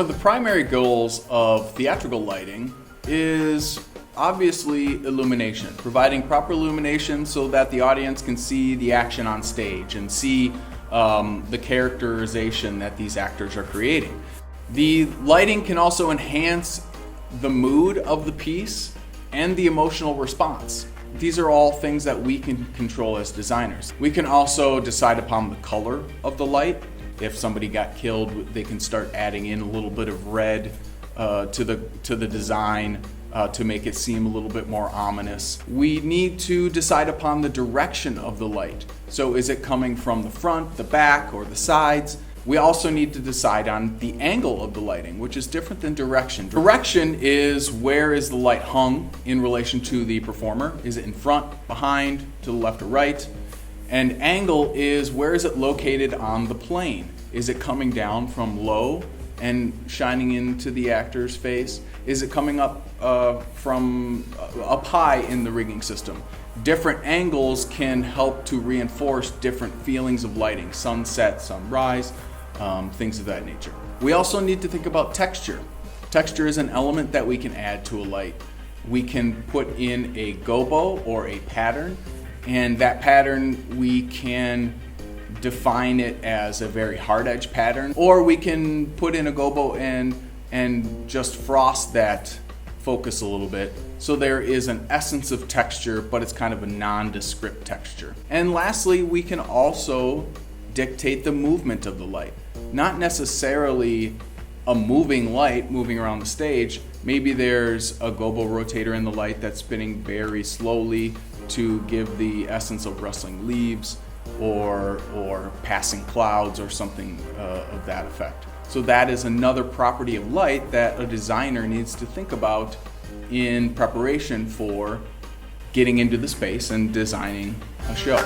One of the primary goals of theatrical lighting is obviously illumination, providing proper illumination so that the audience can see the action on stage and see the characterization that these actors are creating. The lighting can also enhance the mood of the piece and the emotional response. These are all things that we can control as designers. We can also decide upon the color of the light. If somebody got killed, they can start adding in a little bit of red to the design to make it seem a little bit more ominous. We need to decide upon the direction of the light. So is it coming from the front, the back, or the sides? We also need to decide on the angle of the lighting, which is different than direction. Direction is where is the light hung in relation to the performer? Is it in front, behind, to the left or right? And angle is where is it located on the plane? Is it coming down from low and shining into the actor's face? Is it coming up from up high in the rigging system? Different angles can help to reinforce different feelings of lighting, sunset, sunrise, things of that nature. We also need to think about texture. Texture is an element that we can add to a light. We can put in a gobo or a pattern, and that pattern we can define it as a very hard edge pattern, or we can put in a gobo and just frost that focus a little bit so there is an essence of texture, but it's kind of a nondescript texture. And lastly, we can also dictate the movement of the light. Not necessarily a moving light moving around the stage. Maybe there's a gobo rotator in the light that's spinning very slowly to give the essence of rustling leaves or passing clouds or something of that effect. So that is another property of light that a designer needs to think about in preparation for getting into the space and designing a show.